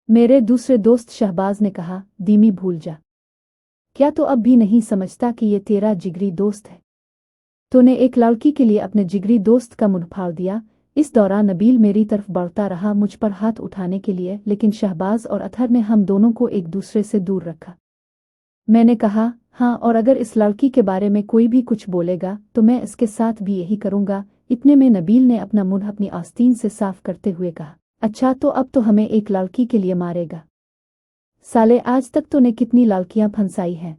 मेरे दूसरे दोस्त शहबाज ने कहा, दीमी भूल जा। क्या तो अब भी नहीं समझता कि ये तेरा जिगरी दोस्त है? तूने एक लड़की के लिए अपने जिगरी दोस्त का मुंह फाड़ दिया। इस दौरान नबील मेरी तरफ बढ़ता रहा मुझ पर हाथ उठाने के लिए, लेकिन शहबाज और अतहर ने हम दोनों को एक दूसरे से दूर रखा। मैंने कहा, हाँ, और अगर इस लड़की के बारे में कोई भी कुछ बोलेगा तो मैं इसके साथ भी यही करूँगा। इतने में नबील ने अपना मुंह अपनी आस्तीन से साफ करते हुए कहा, अच्छा तो अब तो हमें एक लड़की के लिए मारेगा? साले, आज तक तूने कितनी लड़कियां फंसाई हैं?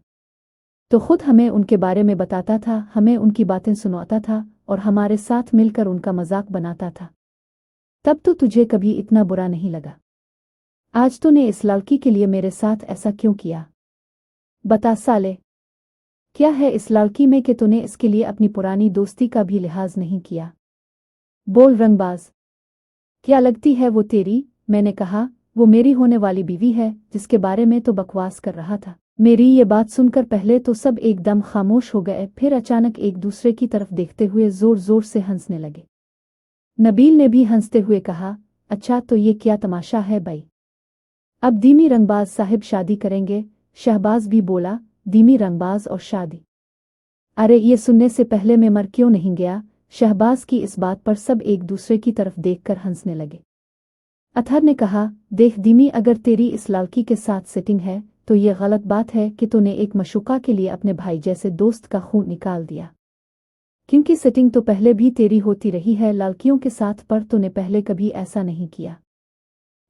तो खुद हमें उनके बारे में बताता था, हमें उनकी बातें सुनाता था और हमारे साथ मिलकर उनका मजाक बनाता था। तब तो तुझे कभी इतना बुरा नहीं लगा। आज तूने इस लड़की के लिए मेरे साथ ऐसा क्यों किया? बता साले, क्या है इस लड़की में कि तूने इसके लिए अपनी पुरानी दोस्ती का भी लिहाज नहीं किया? बोल रंगबाज, क्या लगती है वो तेरी? मैंने कहा, वो मेरी होने वाली बीवी है जिसके बारे में तो बकवास कर रहा था। मेरी ये बात सुनकर पहले तो सब एकदम खामोश हो गए, फिर अचानक एक दूसरे की तरफ देखते हुए जोर जोर से हंसने लगे। नबील ने भी हंसते हुए कहा, अच्छा तो ये क्या तमाशा है भाई? अब दीमी रंगबाज साहिब शादी करेंगे? शहबाज भी बोला, दीमी रंगबाज और शादी? अरे ये सुनने से पहले मैं मर क्यों नहीं गया? शहबाज की इस बात पर सब एक दूसरे की तरफ देखकर हंसने लगे। अतहर ने कहा, देख दीमी, अगर तेरी इस लड़की के साथ सेटिंग है तो ये गलत बात है कि तूने एक मशूका के लिए अपने भाई जैसे दोस्त का खून निकाल दिया। क्योंकि सेटिंग तो पहले भी तेरी होती रही है लड़कियों के साथ, पर तूने पहले कभी ऐसा नहीं किया।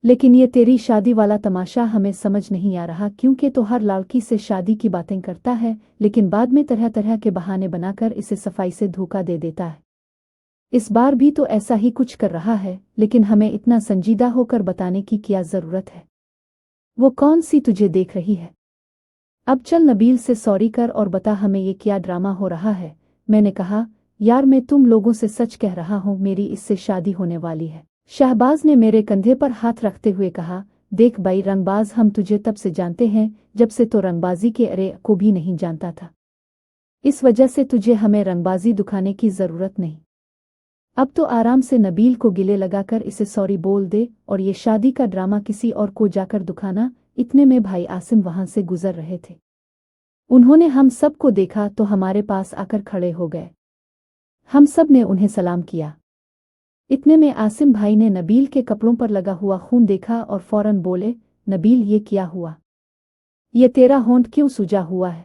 लेकिन ये तेरी शादी वाला तमाशा हमें समझ नहीं आ रहा, क्योंकि तो हर लड़की से शादी की बातें करता है लेकिन बाद में तरह तरह के बहाने बनाकर इसे सफाई से धोखा दे देता है। इस बार भी तो ऐसा ही कुछ कर रहा है, लेकिन हमें इतना संजीदा होकर बताने की क्या जरूरत है? वो कौन सी तुझे देख रही है? अब चल नबील से सॉरी कर और बता हमें ये क्या ड्रामा हो रहा है। मैंने कहा, यार मैं तुम लोगों से सच कह रहा हूँ, मेरी इससे शादी होने वाली है। शहबाज ने मेरे कंधे पर हाथ रखते हुए कहा, देख भाई रंगबाज, हम तुझे तब से जानते हैं जब से तो रंगबाजी के अरे को भी नहीं जानता था। इस वजह से तुझे हमें रंगबाजी दिखाने की जरूरत नहीं। अब तो आराम से नबील को गिले लगाकर इसे सॉरी बोल दे और ये शादी का ड्रामा किसी और को जाकर दिखाना। इतने में भाई आसिम वहां से गुजर रहे थे। उन्होंने हम सबको देखा तो हमारे पास आकर खड़े हो गए। हम सब ने उन्हें सलाम किया। इतने में आसिम भाई ने नबील के कपड़ों पर लगा हुआ खून देखा और फौरन बोले, नबील ये क्या हुआ? ये तेरा होंठ क्यों सूजा हुआ है?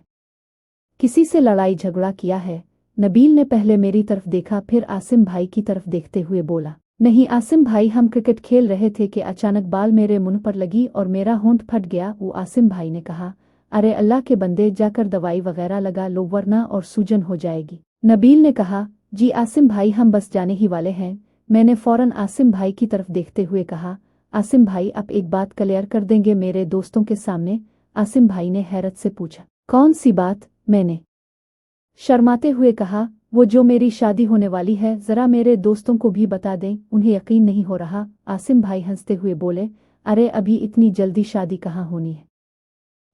किसी से लड़ाई झगड़ा किया है? नबील ने पहले मेरी तरफ देखा, फिर आसिम भाई की तरफ देखते हुए बोला, नहीं आसिम भाई, हम क्रिकेट खेल रहे थे कि अचानक बाल मेरे मुंह पर लगी और मेरा होंठ फट गया। वो आसिम भाई ने कहा, अरे अल्लाह के बंदे, जाकर दवाई वगैरह लगा लो वरना और सूजन हो जाएगी। नबील ने कहा, जी आसिम भाई, हम बस जाने ही वाले हैं। मैंने फौरन आसिम भाई की तरफ देखते हुए कहा, आसिम भाई आप एक बात क्लियर कर देंगे मेरे दोस्तों के सामने? आसिम भाई ने हैरत से पूछा, कौन सी बात? मैंने शर्माते हुए कहा, वो जो मेरी शादी होने वाली है, जरा मेरे दोस्तों को भी बता दें, उन्हें यकीन नहीं हो रहा। आसिम भाई हंसते हुए बोले, अरे अभी इतनी जल्दी शादी कहाँ होनी है?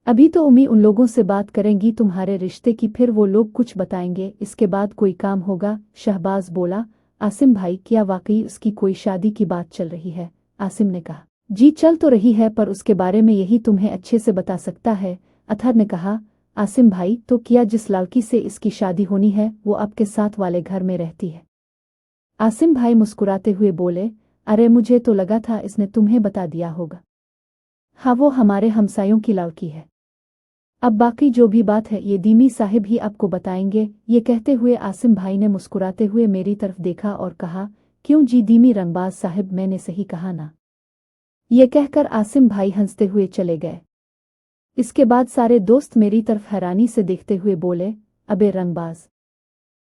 अभी तो उम्मी उन लोगों से बात करेंगी तुम्हारे रिश्ते की, फिर वो लोग कुछ बताएंगे, इसके बाद कोई काम होगा। शहबाज बोला, आसिम भाई क्या वाकई उसकी कोई शादी की बात चल रही है? आसिम ने कहा, जी चल तो रही है, पर उसके बारे में यही तुम्हें अच्छे से बता सकता है। अतहर ने कहा, आसिम भाई तो क्या जिस लड़की से इसकी शादी होनी है वो आपके साथ वाले घर में रहती है? आसिम भाई मुस्कुराते हुए बोले, अरे मुझे तो लगा था इसने तुम्हें बता दिया होगा। हाँ, वो हमारे हमसायों की लड़की है। अब बाकी जो भी बात है ये दीमी साहिब ही आपको बताएंगे। ये कहते हुए आसिम भाई ने मुस्कुराते हुए मेरी तरफ देखा और कहा, क्यों जी दीमी रंगबाज साहिब, मैंने सही कहा ना? ये कहकर आसिम भाई हंसते हुए चले गए। इसके बाद सारे दोस्त मेरी तरफ हैरानी से देखते हुए बोले, अबे रंगबाज,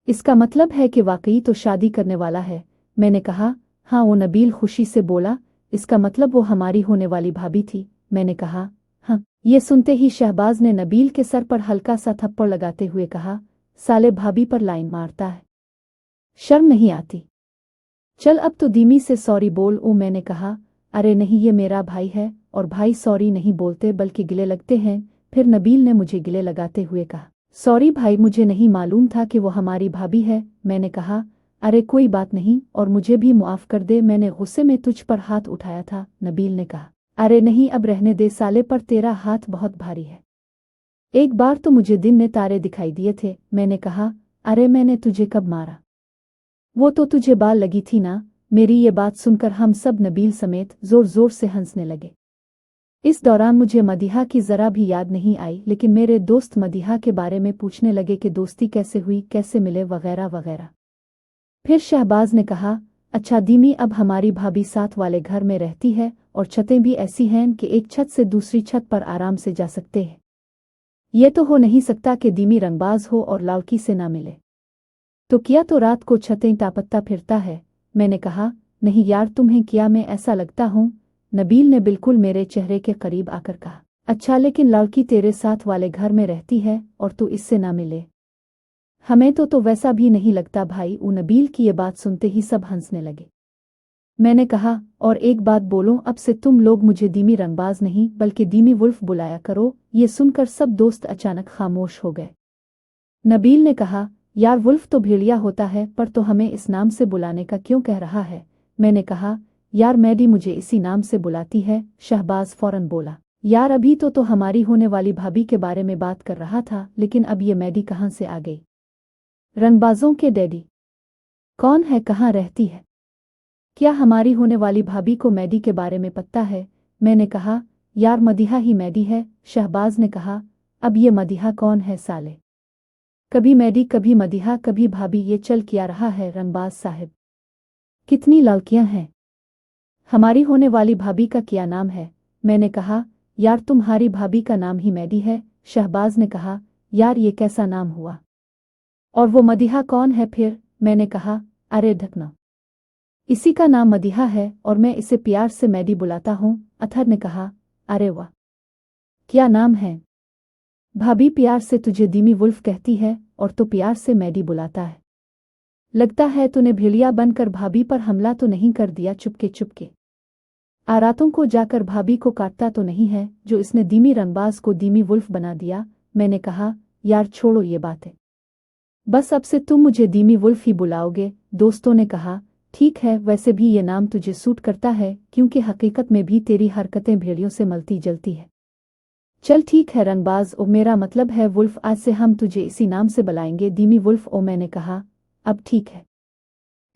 इसका मतलब है कि वाकई तो शादी करने वाला है? मैंने कहा, हाँ। वो नबील खुशी से बोला, इसका मतलब वो हमारी होने वाली भाभी थी? मैंने कहा, हाँ। ये सुनते ही शहबाज ने नबील के सर पर हल्का सा थप्पड़ लगाते हुए कहा, साले भाभी पर लाइन मारता है, शर्म नहीं आती? चल अब तो दीमी से सॉरी बोल। ओ मैंने कहा, अरे नहीं, ये मेरा भाई है और भाई सॉरी नहीं बोलते बल्कि गिले लगते हैं। फिर नबील ने मुझे गिले लगाते हुए कहा, सॉरी भाई, मुझे नहीं मालूम था कि वो हमारी भाभी है। मैंने कहा, अरे कोई बात नहीं और मुझे भी मुआफ कर दे, मैंने गुस्से में तुझ पर हाथ उठाया था। नबील ने कहा, अरे नहीं, अब रहने दे साले, पर तेरा हाथ बहुत भारी है। एक बार तो मुझे दिन में तारे दिखाई दिए थे। मैंने कहा, अरे मैंने तुझे कब मारा? वो तो तुझे बाल लगी थी ना। मेरी ये बात सुनकर हम सब नबील समेत जोर जोर से हंसने लगे। इस दौरान मुझे मदीहा की जरा भी याद नहीं आई, लेकिन मेरे दोस्त मदीहा के बारे में पूछने लगे कि दोस्ती कैसे हुई, कैसे मिले, वगैरह वगैरह। फिर शहबाज ने कहा, अच्छा दीमी, अब हमारी भाभी साथ वाले घर में रहती है और छतें भी ऐसी हैं कि एक छत से दूसरी छत पर आराम से जा सकते हैं। ये तो हो नहीं सकता कि दीमी रंगबाज हो और लड़की से ना मिले। तो क्या तो रात को छतें टापत्ता फिरता है? मैंने कहा, नहीं यार, तुम्हें क्या मैं ऐसा लगता हूँ? नबील ने बिल्कुल मेरे चेहरे के करीब आकर कहा, अच्छा लेकिन लड़की तेरे साथ वाले घर में रहती है और तू इससे ना मिले? हमें तो वैसा भी नहीं लगता भाई। नबील की ये बात सुनते ही सब हंसने लगे। मैंने कहा, और एक बात बोलो, अब से तुम लोग मुझे दीमी रंगबाज नहीं बल्कि दीमी वुल्फ बुलाया करो। ये सुनकर सब दोस्त अचानक खामोश हो गए। नबील ने कहा, यार वुल्फ तो भेड़िया होता है, पर तो हमें इस नाम से बुलाने का क्यों कह रहा है? मैंने कहा, यार मैडी मुझे इसी नाम से बुलाती है। शहबाज फौरन बोला, यार अभी तो हमारी होने वाली भाभी के बारे में बात कर रहा था, लेकिन अब ये मैडी कहाँ से आ गई? रंगबाजों के डैडी कौन है? कहाँ रहती है? क्या हमारी होने वाली भाभी को मैडी के बारे में पता है? मैंने कहा, यार मदीहा ही मैडी है। शहबाज ने कहा, अब ये मदीहा कौन है साले? कभी मैडी, कभी मदीहा, कभी भाभी, ये चल क्या रहा है? रंगबाज साहब, कितनी लड़कियां हैं? हमारी होने वाली भाभी का क्या नाम है? मैंने कहा, यार तुम्हारी भाभी का नाम ही मैडी है। शहबाज ने कहा, यार ये कैसा नाम हुआ? और वो मदीहा कौन है फिर? मैंने कहा, अरे ढकना, इसी का नाम मदीहा है और मैं इसे प्यार से मैडी बुलाता हूँ। अथर ने कहा, अरे वाह, क्या नाम है? भाभी प्यार से तुझे दीमी वुल्फ कहती है और तो प्यार से मैडी बुलाता है। लगता है तूने भेड़िया बनकर भाभी पर हमला तो नहीं कर दिया चुपके चुपके? रातों को जाकर भाभी को काटता तो नहीं है जो इसने दीमी रंगबाज को दीमी वुल्फ बना दिया? मैंने कहा, यार छोड़ो ये बातें, बस अब से तुम मुझे दीमी वुल्फ ही बुलाओगे। दोस्तों ने कहा, ठीक है, वैसे भी ये नाम तुझे सूट करता है क्योंकि हकीकत में भी तेरी हरकतें भेड़ियों से मिलती जलती है। चल ठीक है रंगबाज, ओ मेरा मतलब है वुल्फ, आज से हम तुझे इसी नाम से बुलाएंगे, दीमी वुल्फ। ओ मैंने कहा, अब ठीक है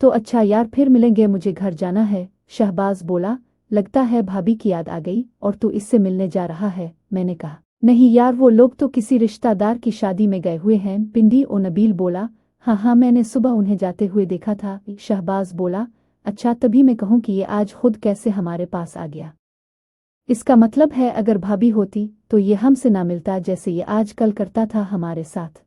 तो अच्छा यार, फिर मिलेंगे, मुझे घर जाना है। शहबाज बोला, लगता है भाभी की याद आ गई और तू इससे मिलने जा रहा है? मैंने कहा, नहीं यार, वो लोग तो किसी रिश्तेदार की शादी में गए हुए हैं पिंडी। ओ नबील बोला, हाँ मैंने सुबह उन्हें जाते हुए देखा था। शहबाज बोला, अच्छा तभी मैं कहूँ कि ये आज खुद कैसे हमारे पास आ गया? इसका मतलब है अगर भाभी होती तो ये हमसे ना मिलता जैसे ये आज कल करता था हमारे साथ।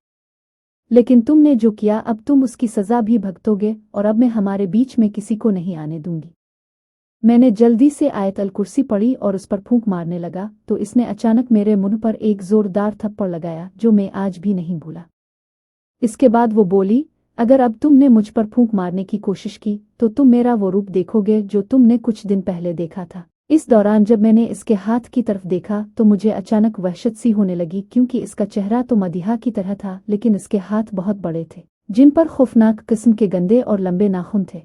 लेकिन तुमने जो किया, अब तुम उसकी सजा भी भुगतोगे और अब मैं हमारे बीच में किसी को नहीं आने दूंगी। मैंने जल्दी से आयतल कुर्सी पढ़ी और उस पर फूंक मारने लगा तो इसने अचानक मेरे मुंह पर एक जोरदार थप्पड़ लगाया जो मैं आज भी नहीं भूला। इसके बाद वो बोली, अगर अब तुमने मुझ पर फूंक मारने की कोशिश की तो तुम मेरा वो रूप देखोगे जो तुमने कुछ दिन पहले देखा था। इस दौरान जब मैंने इसके हाथ की तरफ देखा तो मुझे अचानक वहशत सी होने लगी क्योंकि इसका चेहरा तो मदीहा की तरह था, लेकिन इसके हाथ बहुत बड़े थे जिन पर खौफनाक किस्म के गंदे और लंबे नाखून थे।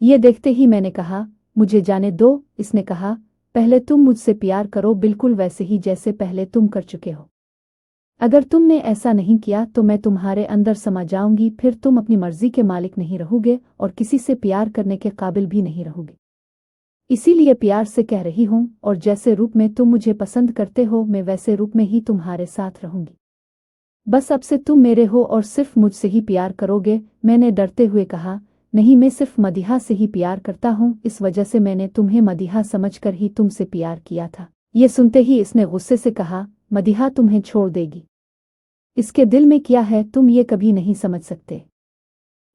ये देखते ही मैंने कहा, मुझे जाने दो। इसने कहा, पहले तुम मुझसे प्यार करो, बिल्कुल वैसे ही जैसे पहले तुम कर चुके हो। अगर तुमने ऐसा नहीं किया तो मैं तुम्हारे अंदर समा जाऊंगी, फिर तुम अपनी मर्जी के मालिक नहीं रहोगे और किसी से प्यार करने के काबिल भी नहीं रहोगे। इसीलिए प्यार से कह रही हूँ, और जैसे रूप में तुम मुझे पसंद करते हो मैं वैसे रूप में ही तुम्हारे साथ रहूंगी। बस अब से तुम मेरे हो और सिर्फ मुझसे ही प्यार करोगे। मैंने डरते हुए कहा, नहीं, मैं सिर्फ मदीहा से ही प्यार करता हूँ, इस वजह से मैंने तुम्हें मदीहा समझकर ही तुमसे प्यार किया था। ये सुनते ही इसने गुस्से से कहा, मदीहा तुम्हें छोड़ देगी? इसके दिल में क्या है तुम ये कभी नहीं समझ सकते,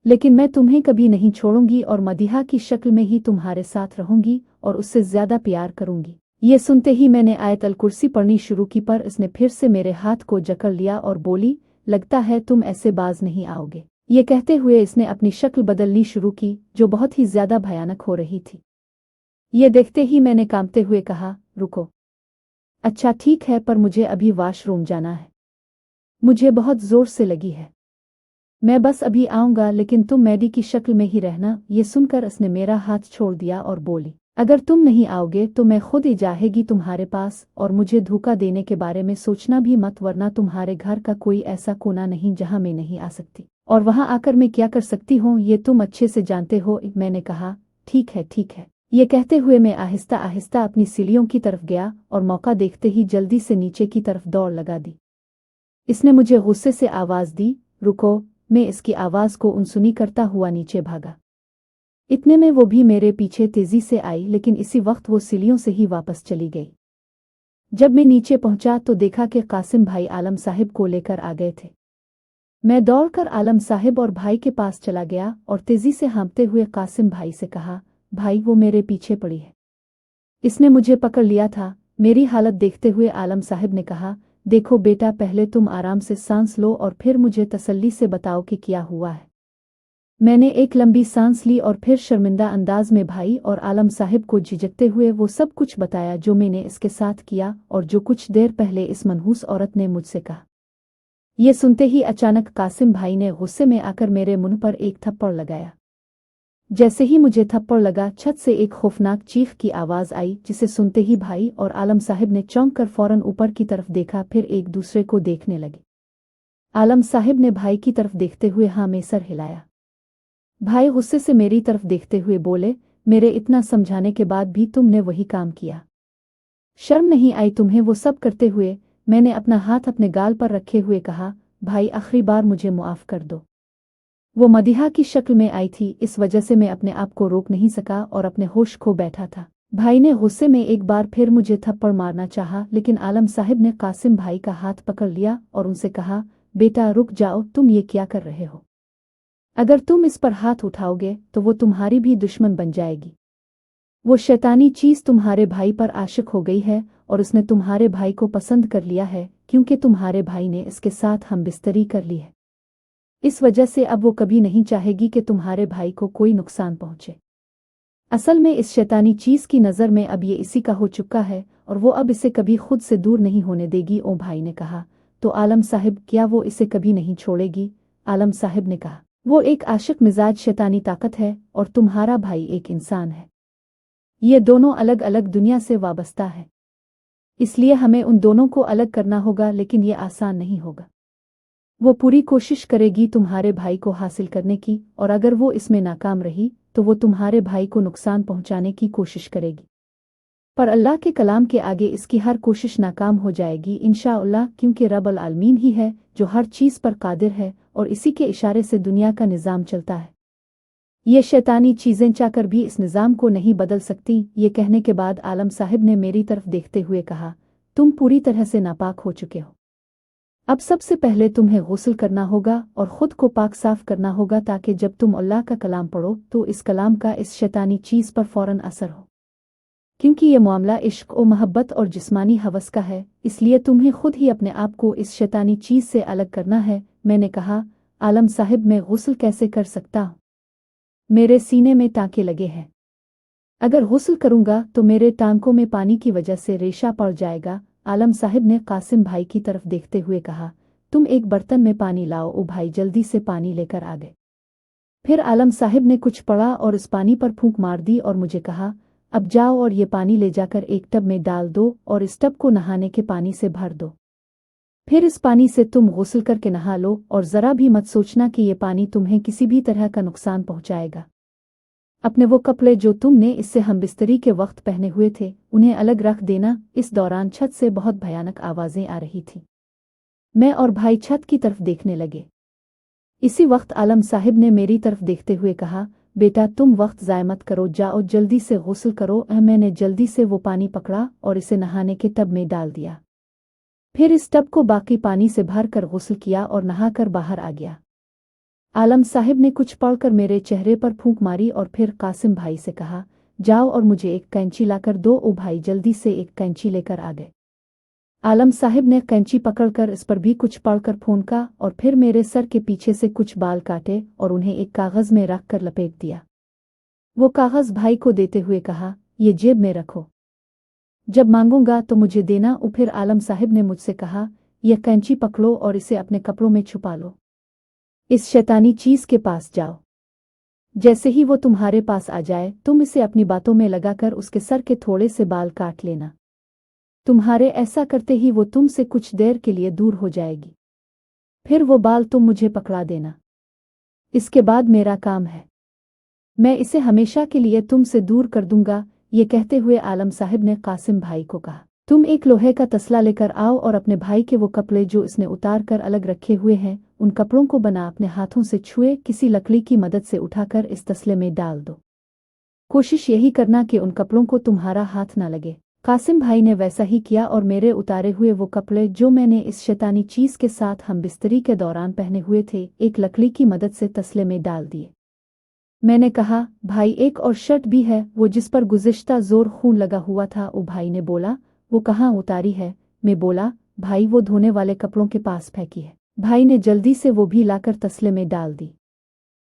लेकिन मैं तुम्हें कभी नहीं छोड़ूंगी और मदीहा की शक्ल में ही तुम्हारे साथ रहूंगी और उससे ज्यादा प्यार करूंगी। ये सुनते ही मैंने आयतल कुर्सी पढ़नी शुरू की, पर इसने फिर से मेरे हाथ को जकड़ लिया और बोली, लगता है तुम ऐसे बाज नहीं आओगे। ये कहते हुए इसने अपनी शक्ल बदलनी शुरू की जो बहुत ही ज्यादा भयानक हो रही थी। ये देखते ही मैंने कांपते हुए कहा, रुको, अच्छा ठीक है, पर मुझे अभी वॉशरूम जाना है, मुझे बहुत जोर से लगी है, मैं बस अभी आऊंगा, लेकिन तुम मैडी की शक्ल में ही रहना। ये सुनकर उसने मेरा हाथ छोड़ दिया और बोली, अगर तुम नहीं आओगे तो मैं खुद ही जाएगी तुम्हारे पास, और मुझे धोखा देने के बारे में सोचना भी मत, वरना तुम्हारे घर का कोई ऐसा कोना नहीं जहां मैं नहीं आ सकती, और वहां आकर मैं क्या कर सकती हूँ ये तुम अच्छे से जानते हो। मैंने कहा, ठीक है ठीक है। ये कहते हुए मैं आहिस्ता आहिस्ता अपनी सीढ़ियों की तरफ गया और मौका देखते ही जल्दी से नीचे की तरफ दौड़ लगा दी। इसने मुझे गुस्से से आवाज़ दी, रुको। मैं इसकी आवाज़ को अनसुनी करता हुआ नीचे भागा। इतने में वो भी मेरे पीछे तेजी से आई, लेकिन इसी वक्त वो सीढ़ियों से ही वापस चली गई। जब मैं नीचे पहुंचा तो देखा कि कासिम भाई आलम साहिब को लेकर आ गए थे। मैं दौड़कर आलम साहिब और भाई के पास चला गया और तेजी से हाँफते हुए कासिम भाई से कहा, भाई वो मेरे पीछे पड़ी है। इसने मुझे पकड़ लिया था। मेरी हालत देखते हुए आलम साहिब ने कहा, देखो बेटा, पहले तुम आराम से सांस लो और फिर मुझे तसल्ली से बताओ कि क्या हुआ है। मैंने एक लंबी सांस ली और फिर शर्मिंदा अंदाज में भाई और आलम साहिब को झिझकते हुए वो सब कुछ बताया जो मैंने इसके साथ किया और जो कुछ देर पहले इस मनहूस औरत ने मुझसे कहा। ये सुनते ही अचानक कासिम भाई ने गुस्से में आकर मेरे मुंह पर एक थप्पड़ लगाया। जैसे ही मुझे थप्पड़ लगा, छत से एक खौफनाक चीख की आवाज़ आई, जिसे सुनते ही भाई और आलम साहिब ने चौंक कर फौरन ऊपर की तरफ देखा, फिर एक दूसरे को देखने लगे। आलम साहिब ने भाई की तरफ देखते हुए हाँ में सर हिलाया। भाई गुस्से से मेरी तरफ देखते हुए बोले, मेरे इतना समझाने के बाद भी तुमने वही काम किया, शर्म नहीं आई तुम्हें वो सब करते हुए। मैंने अपना हाथ अपने गाल पर रखे हुए कहा, भाई आखिरी बार मुझे मुआफ़ कर दो। वो मदीहा की शक्ल में आई थी, इस वजह से मैं अपने आप को रोक नहीं सका और अपने होश खो बैठा था। भाई ने गुस्से में एक बार फिर मुझे थप्पड़ मारना चाहा, लेकिन आलम साहिब ने कासिम भाई का हाथ पकड़ लिया और उनसे कहा, बेटा रुक जाओ, तुम ये क्या कर रहे हो? अगर तुम इस पर हाथ उठाओगे तो वो तुम्हारी भी दुश्मन बन जाएगी। वो शैतानी चीज़ तुम्हारे भाई पर आशिक हो गई है और उसने तुम्हारे भाई को पसंद कर लिया है, क्योंकि तुम्हारे भाई ने इसके साथ हमबिस्तरी कर ली है। इस वजह से अब वो कभी नहीं चाहेगी कि तुम्हारे भाई को कोई नुकसान पहुंचे। असल में इस शैतानी चीज़ की नज़र में अब ये इसी का हो चुका है और वो अब इसे कभी खुद से दूर नहीं होने देगी। ओ भाई ने कहा, तो आलम साहिब, क्या वो इसे कभी नहीं छोड़ेगी? आलम साहिब ने कहा, वो एक आशिक मिजाज शैतानी ताकत है और तुम्हारा भाई एक इंसान है। ये दोनों अलग अलग दुनिया से वाबस्ता है, इसलिए हमें उन दोनों को अलग करना होगा, लेकिन ये आसान नहीं होगा। वो पूरी कोशिश करेगी तुम्हारे भाई को हासिल करने की, और अगर वो इसमें नाकाम रही तो वो तुम्हारे भाई को नुकसान पहुंचाने की कोशिश करेगी। पर अल्लाह के कलाम के आगे इसकी हर कोशिश नाकाम हो जाएगी इंशाअल्लाह, क्योंकि रब्बुल आलमीन ही है जो हर चीज़ पर कादिर है और इसी के इशारे से दुनिया का निज़ाम चलता है। ये शैतानी चीज़ें चाहकर भी इस निज़ाम को नहीं बदल सकती। ये कहने के बाद आलम साहिब ने मेरी तरफ देखते हुए कहा, तुम पूरी तरह से नापाक हो चुके हो। अब सबसे पहले तुम्हें गुस्ल करना होगा और ख़ुद को पाक साफ करना होगा, ताकि जब तुम अल्लाह का कलाम पढ़ो तो इस कलाम का इस शैतानी चीज़ पर फ़ौरन असर हो। क्योंकि ये मामला इश्क और मोहब्बत और जिस्मानी हवस का है, इसलिए तुम्हें खुद ही अपने आप को इस शैतानी चीज़ से अलग करना है। मैंने कहा, आलम साहिब, मैं गुस्ल कैसे कर सकता हूँ? मेरे सीने में टाँके लगे हैं। अगर गुस्ल करूँगा तो मेरे टांकों में पानी की वजह से रेशा पड़ जाएगा। आलम साहिब ने कासिम भाई की तरफ देखते हुए कहा, तुम एक बर्तन में पानी लाओ। ओ भाई जल्दी से पानी लेकर आ गए। फिर आलम साहिब ने कुछ पढ़ा और इस पानी पर फूंक मार दी और मुझे कहा, अब जाओ और ये पानी ले जाकर एक टब में डाल दो और इस टब को नहाने के पानी से भर दो। फिर इस पानी से तुम गुस्ल करके नहा लो और ज़रा भी मत सोचना कि ये पानी तुम्हें किसी भी तरह का नुकसान पहुंचाएगा। अपने वो कपड़े जो तुमने इससे हमबिस्तरी के वक्त पहने हुए थे उन्हें अलग रख देना। इस दौरान छत से बहुत भयानक आवाज़ें आ रही थीं। मैं और भाई छत की तरफ देखने लगे। इसी वक्त आलम साहिब ने मेरी तरफ देखते हुए कहा, बेटा तुम वक्त ज़ाय मत करो, जाओ जल्दी से गुस्ल करो। मैंने जल्दी से वो पानी पकड़ा और इसे नहाने के टब में डाल दिया। फिर इस टब को बाकी पानी से भर कर गुस्ल किया और नहाकर बाहर आ गया। आलम साहिब ने कुछ पढ़कर मेरे चेहरे पर फूंक मारी और फिर कासिम भाई से कहा, जाओ और मुझे एक कैंची लाकर दो। ओ भाई जल्दी से एक कैंची लेकर आ गए। आलम साहिब ने कैंची पकड़कर इस पर भी कुछ पढ़कर फूंका और फिर मेरे सर के पीछे से कुछ बाल काटे और उन्हें एक कागज़ में रख कर लपेट दिया। वो कागज़ भाई को देते हुए कहा, ये जेब में रखो, जब मांगूंगा तो मुझे देना। फिर आलम साहिब ने मुझसे कहा, यह कैंची पकड़ो और इसे अपने कपड़ों में छुपा लो। इस शैतानी चीज़ के पास जाओ। जैसे ही वो तुम्हारे पास आ जाए तुम इसे अपनी बातों में लगाकर उसके सर के थोड़े से बाल काट लेना। तुम्हारे ऐसा करते ही वो तुमसे कुछ देर के लिए दूर हो जाएगी। फिर वो बाल तुम मुझे पकड़ा देना। इसके बाद मेरा काम है, मैं इसे हमेशा के लिए तुमसे दूर कर दूंगा। ये कहते हुए आलम साहब ने कासिम भाई को कहा, तुम एक लोहे का तसला लेकर आओ और अपने भाई के वो कपड़े जो इसने उतार कर अलग रखे हुए हैं उन कपड़ों को बना अपने हाथों से छुए किसी लकड़ी की मदद से उठाकर इस तसले में डाल दो। कोशिश यही करना कि उन कपड़ों को तुम्हारा हाथ ना लगे। कासिम भाई ने वैसा ही किया और मेरे उतारे हुए वो कपड़े जो मैंने इस शैतानी चीज के साथ हम बिस्तरी के दौरान पहने हुए थे एक लकड़ी की मदद से तसले में डाल दिए। मैंने कहा, भाई एक और शर्ट भी है, वो जिस पर गुज़िश्ता जोर खून लगा हुआ था। ओ भाई ने बोला, वो कहाँ उतारी है? मैं बोला, भाई वो धोने वाले कपड़ों के पास फेंकी है। भाई ने जल्दी से वो भी लाकर तसले में डाल दी।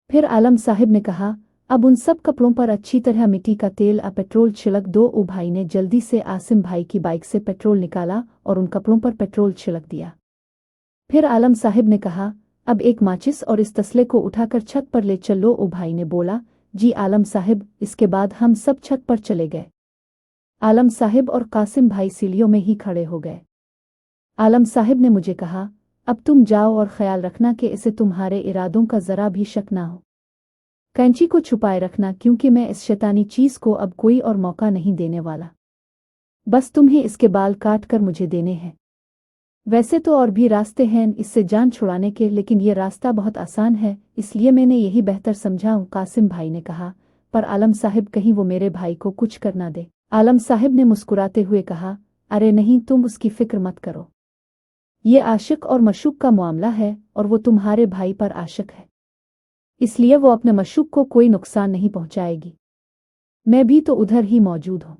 फिर आलम साहब ने कहा, अब उन सब कपड़ों पर अच्छी तरह मिट्टी का तेल और पेट्रोल छिड़क दो। ओ भाई ने जल्दी से आसिम भाई की बाइक से पेट्रोल निकाला और उन कपड़ों पर पेट्रोल छिड़क दिया। फिर आलम साहब ने कहा, अब एक माचिस और इस तसले को उठाकर छत पर ले चलो। ओ भाई ने बोला, जी आलम साहब। इसके बाद हम सब छत पर चले गए। आलम साहब और कासिम भाई सीढ़ियों में ही खड़े हो गए। आलम साहब ने मुझे कहा, अब तुम जाओ और ख्याल रखना कि इसे तुम्हारे इरादों का जरा भी शक ना हो। कैंची को छुपाए रखना क्योंकि मैं इस शैतानी चीज को अब कोई और मौका नहीं देने वाला। बस तुम्हें इसके बाल काट कर मुझे देने हैं। वैसे तो और भी रास्ते हैं इससे जान छुड़ाने के, लेकिन ये रास्ता बहुत आसान है, इसलिए मैंने यही बेहतर समझा। कासिम भाई ने कहा, पर आलम साहब कहीं वो मेरे भाई को कुछ कर ना दे। आलम साहब ने मुस्कुराते हुए कहा, अरे नहीं, तुम उसकी फिक्र मत करो। ये आशिक और मशूक का मामला है और वो तुम्हारे भाई पर आशिक है, इसलिए वो अपने मशूक को कोई नुकसान नहीं पहुंचाएगी। मैं भी तो उधर ही मौजूद हूँ।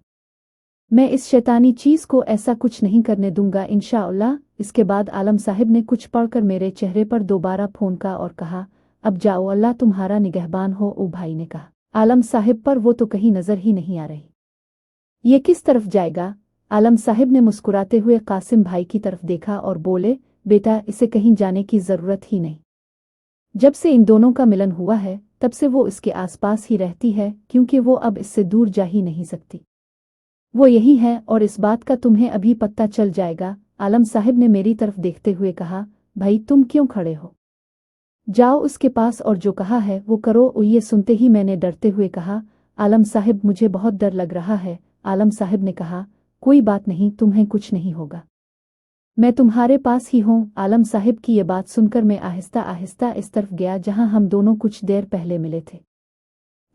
मैं इस शैतानी चीज को ऐसा कुछ नहीं करने दूंगा इंशाअल्लाह। इसके बाद आलम साहब ने कुछ पढ़कर मेरे चेहरे पर दोबारा फोन का और कहा, अब जाओ, अल्लाह तुम्हारा निगहबान हो। ओ भाई ने कहा, आलम साहब पर वो तो कहीं नजर ही नहीं आ रही। ये किस तरफ जाएगा? आलम साहब ने मुस्कुराते हुए कासिम भाई की तरफ देखा और बोले, बेटा इसे कहीं जाने की जरूरत ही नहीं। जब से इन दोनों का मिलन हुआ है तब से वो इसके आसपास ही रहती है, क्योंकि वो अब इससे दूर जा ही नहीं सकती। वो यही है और इस बात का तुम्हें अभी पता चल जाएगा। आलम साहब ने मेरी तरफ देखते हुए कहा, भाई तुम क्यों खड़े हो? जाओ उसके पास और जो कहा है वो करो। ये सुनते ही मैंने डरते हुए कहा, आलम साहब मुझे बहुत डर लग रहा है। आलम साहब ने कहा, कोई बात नहीं, तुम्हें कुछ नहीं होगा, मैं तुम्हारे पास ही हूँ। आलम साहब की ये बात सुनकर मैं आहिस्ता आहिस्ता इस तरफ गया जहाँ हम दोनों कुछ देर पहले मिले थे।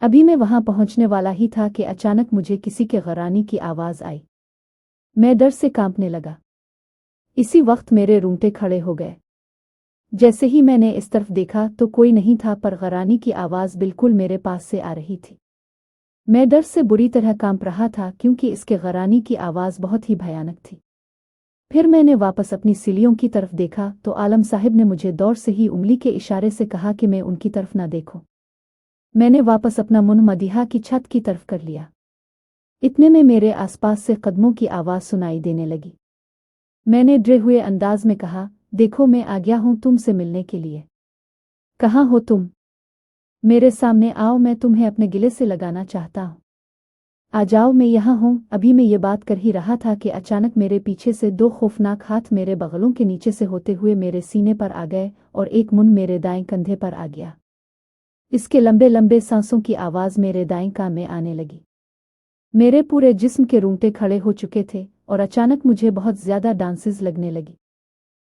अभी मैं वहां पहुंचने वाला ही था कि अचानक मुझे किसी के गरानी की आवाज आई। मैं डर से कांपने लगा। इसी वक्त मेरे रूंगटे खड़े हो गए। जैसे ही मैंने इस तरफ देखा तो कोई नहीं था, पर गरानी की आवाज बिल्कुल मेरे पास से आ रही थी। मैं डर से बुरी तरह कांप रहा था क्योंकि इसके गरानी की आवाज बहुत ही भयानक थी। फिर मैंने वापस अपनी सीढ़ियों की तरफ देखा तो आलम साहब ने मुझे दौर से ही उंगली के इशारे से कहा कि मैं उनकी तरफ ना देखूं। मैंने वापस अपना मुंह मदीहा की छत की तरफ कर लिया। इतने में मेरे आसपास से कदमों की आवाज सुनाई देने लगी। मैंने डरे हुए अंदाज में कहा, देखो मैं आ गया हूं तुमसे मिलने के लिए। कहाँ हो तुम? मेरे सामने आओ, मैं तुम्हें अपने गिले से लगाना चाहता हूं। आ जाओ, मैं यहाँ हूँ। अभी मैं ये बात कर ही रहा था कि अचानक मेरे पीछे से दो खौफनाक हाथ मेरे बगलों के नीचे से होते हुए मेरे सीने पर आ गए और एक मुंह मेरे दाएं कंधे पर आ गया। इसके लंबे लंबे सांसों की आवाज मेरे दाएं कान में आने लगी। मेरे पूरे जिस्म के रूंगटे खड़े हो चुके थे और अचानक मुझे बहुत ज्यादा डांसेस लगने लगी।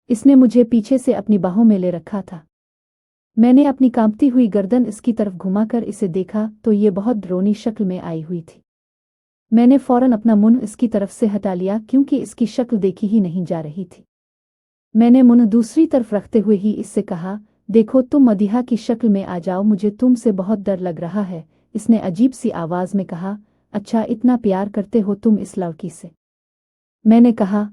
इसने मुझे पीछे से अपनी बाहों में ले रखा था। मैंने अपनी कांपती हुई गर्दन इसकी तरफ घुमाकर इसे देखा तो ये बहुत डरावनी शक्ल में आई हुई थी। मैंने फौरन अपना मुंह इसकी तरफ से हटा लिया क्योंकि इसकी शक्ल देखी ही नहीं जा रही थी। मैंने मुंह दूसरी तरफ रखते हुए ही इससे कहा, देखो तुम मदीहा की शक्ल में आ जाओ, मुझे तुमसे बहुत डर लग रहा है। इसने अजीब सी आवाज में कहा, अच्छा इतना प्यार करते हो तुम इस लड़की से? मैंने कहा,